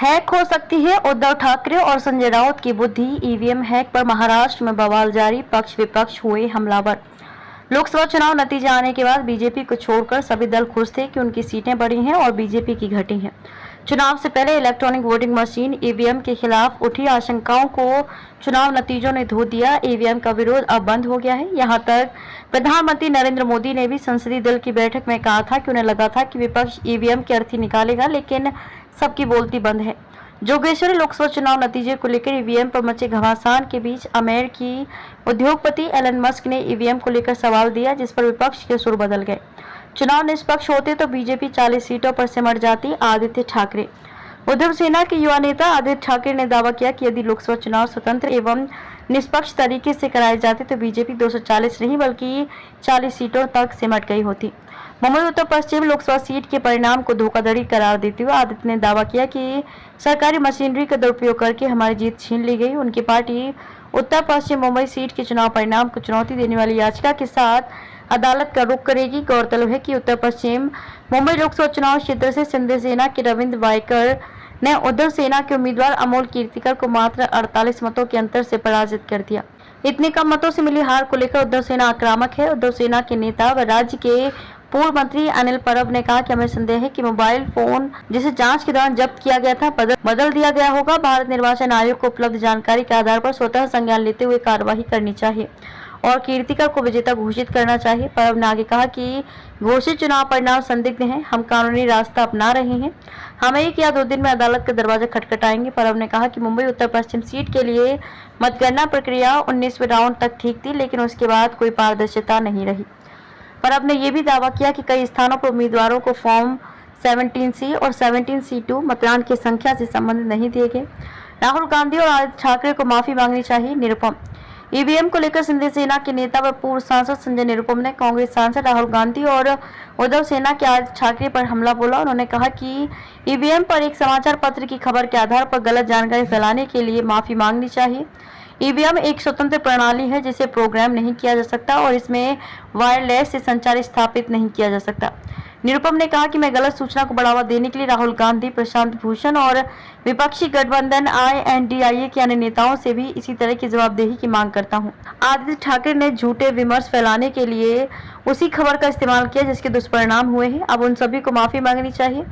Hack हो सकती है उद्धव ठाकरे और संजय राउत की बुद्धि। ईवीएम हैक पर महाराष्ट्र में बवाल जारी, पक्ष विपक्ष हुए हमलावर। लोकसभा चुनाव नतीजे आने के बाद बीजेपी को छोड़कर सभी दल खुश थे कि उनकी सीटें बढ़ी हैं और बीजेपी की घटी हैं। चुनाव से पहले इलेक्ट्रॉनिक वोटिंग मशीन ईवीएम के खिलाफ उठी आशंकाओं को चुनाव नतीजों ने धो दिया। ईवीएम का विरोध अब बंद हो गया है। यहां तक प्रधानमंत्री नरेंद्र मोदी ने भी संसदीय दल की बैठक में कहा था कि उन्हें लगा था कि विपक्ष ईवीएम की अर्थी निकालेगा, लेकिन सबकी बोलती बंद है। जोगेश्वरी लोकसभा चुनाव नतीजे को लेकर ईवीएम पर मचे घमासान के बीच अमेरिकी उद्योगपति एलन मस्क ने ईवीएम को लेकर सवाल दिया, जिस पर विपक्ष के सुर बदल गए। चुनाव निष्पक्ष होते तो बीजेपी 40 सीटों पर सिमट जाती। आदित्य ठाकरे। उद्धव सेना के युवा नेता आदित्य ठाकरे ने दावा किया कि यदि लोकसभा चुनाव स्वतंत्र एवं निष्पक्ष तरीके से कराए जाते तो बीजेपी 240 नहीं बल्कि 40 सीटों तक सिमट गई होती। मुंबई उत्तर पश्चिम लोकसभा सीट के परिणाम को धोखाधड़ी करार देते हुए आदित्य ने दावा किया कि सरकारी मशीनरी का दुरुपयोग करके हमारी जीत छीन ली गई। उनकी पार्टी उत्तर पश्चिम मुंबई सीट के चुनाव परिणाम को चुनौती देने वाली याचिका के साथ अदालत का रुख करेगी। गौरतलब है कि उत्तर पश्चिम मुंबई लोकसभा चुनाव क्षेत्र से सिंधे सेना के रविंद्र वायकर ने उद्धव सेना के उम्मीदवार अमोल कीर्तिकर को मात्र 48 मतों के अंतर से पराजित कर दिया। इतने कम मतों से मिली हार को लेकर उद्धव सेना आक्रामक है। उद्धव सेना के नेता व राज्य के पूर्व मंत्री अनिल परब ने कहा कि हमें संदेह है कि मोबाइल फोन जिसे जांच के दौरान जब्त किया गया था बदल दिया गया होगा। भारत निर्वाचन आयोग को उपलब्ध जानकारी के आधार पर स्वतः संज्ञान लेते हुए कार्रवाई करनी चाहिए और कीर्तिकर को विजेता घोषित करना चाहिए। परब ने आगे कहा कि घोषित चुनाव परिणाम संदिग्ध हैं, हम कानूनी रास्ता अपना रहे हैं, हम 1 या 2 दिन में अदालत का दरवाजा खटखटाएंगे। परब ने कहा कि मुंबई उत्तर पश्चिम सीट के लिए मतगणना प्रक्रिया 19वें राउंड तक ठीक थी, लेकिन उसके बाद कोई पारदर्शिता नहीं रही। परब ने यह भी दावा किया कि कई स्थानों पर उम्मीदवारों को फॉर्म 17C और 17C2 मतदान की संख्या से संबंधित नहीं दिए गए। राहुल गांधी और आदित्य ठाकरे को माफी मांगनी चाहिए। निरुपम। ईवीएम को लेकर सिंधे सेना के नेता व पूर्व सांसद संजय निरुपम ने कांग्रेस सांसद राहुल गांधी और उद्धव सेना के आदित्य ठाकरे पर हमला बोला। उन्होंने कहा कि ईवीएम पर एक समाचार पत्र की खबर के आधार पर गलत जानकारी फैलाने के लिए माफी मांगनी चाहिए। ईवीएम एक स्वतंत्र प्रणाली है जिसे प्रोग्राम नहीं किया जा सकता और इसमें वायरलेस से संचार स्थापित नहीं किया जा सकता। निरुपम ने कहा कि मैं गलत सूचना को बढ़ावा देने के लिए राहुल गांधी, प्रशांत भूषण और विपक्षी गठबंधन INDIA के अन्य नेताओं से भी इसी तरह की जवाबदेही की मांग करता हूं। आदित्य ठाकरे ने झूठे विमर्श फैलाने के लिए उसी खबर का इस्तेमाल किया जिसके दुष्परिणाम हुए हैं। अब उन सभी को माफी मांगनी चाहिए।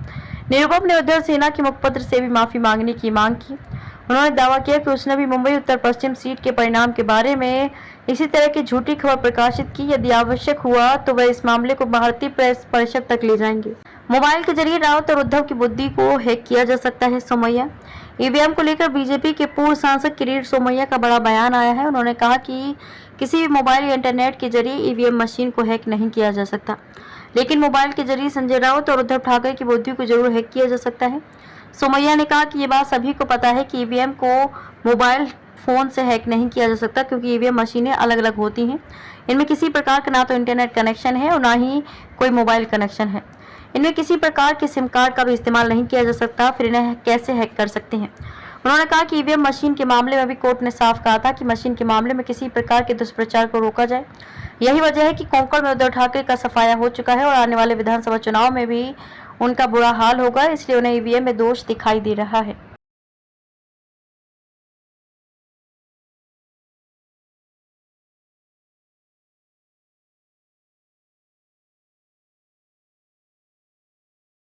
निरुपम ने उद्धव सेना के मुखपत्र से भी माफी मांगने की मांग की। उन्होंने दावा किया कि उसने भी मुंबई उत्तर पश्चिम सीट के परिणाम के बारे में इसी तरह की झूठी खबर प्रकाशित की। यदि आवश्यक हुआ तो वह इस मामले को भारतीय प्रेस परिषद तक ले जाएंगे। मोबाइल के जरिए राउत और उद्धव की बुद्धि को हैक किया जा सकता है। सोमैया। ईवीएम को लेकर बीजेपी के पूर्व सांसद किरीट सोमैया का बड़ा बयान आया है। उन्होंने कहा कि किसी भी मोबाइल या इंटरनेट के जरिए ईवीएम मशीन को हैक नहीं किया जा सकता, लेकिन मोबाइल के जरिए संजय राउत और उद्धव ठाकरे की बुद्धि को जरूर हैक किया जा सकता है। सोमैया ने कहा कि ये बात सभी को पता है कि ईवीएम को मोबाइल फोन से हैक नहीं किया जा सकता, क्योंकि ईवीएम मशीनें अलग अलग होती हैं। इनमें किसी प्रकार का ना तो इंटरनेट कनेक्शन है और ना ही कोई मोबाइल कनेक्शन है। इनमें किसी प्रकार के सिम कार्ड का भी इस्तेमाल नहीं किया जा सकता, फिर इन्हें कैसे हैक कर सकते हैं। उन्होंने कहा कि ईवीएम मशीन के मामले में भी कोर्ट ने साफ कहा था कि मशीन के मामले में किसी प्रकार के दुष्प्रचार को रोका जाए। यही वजह है कि कोंकण में उद्धव ठाकरे का सफाया हो चुका है और आने वाले विधानसभा चुनाव में भी उनका बुरा हाल होगा, इसलिए उन्हें ईवीएम में दोष दिखाई दे रहा है।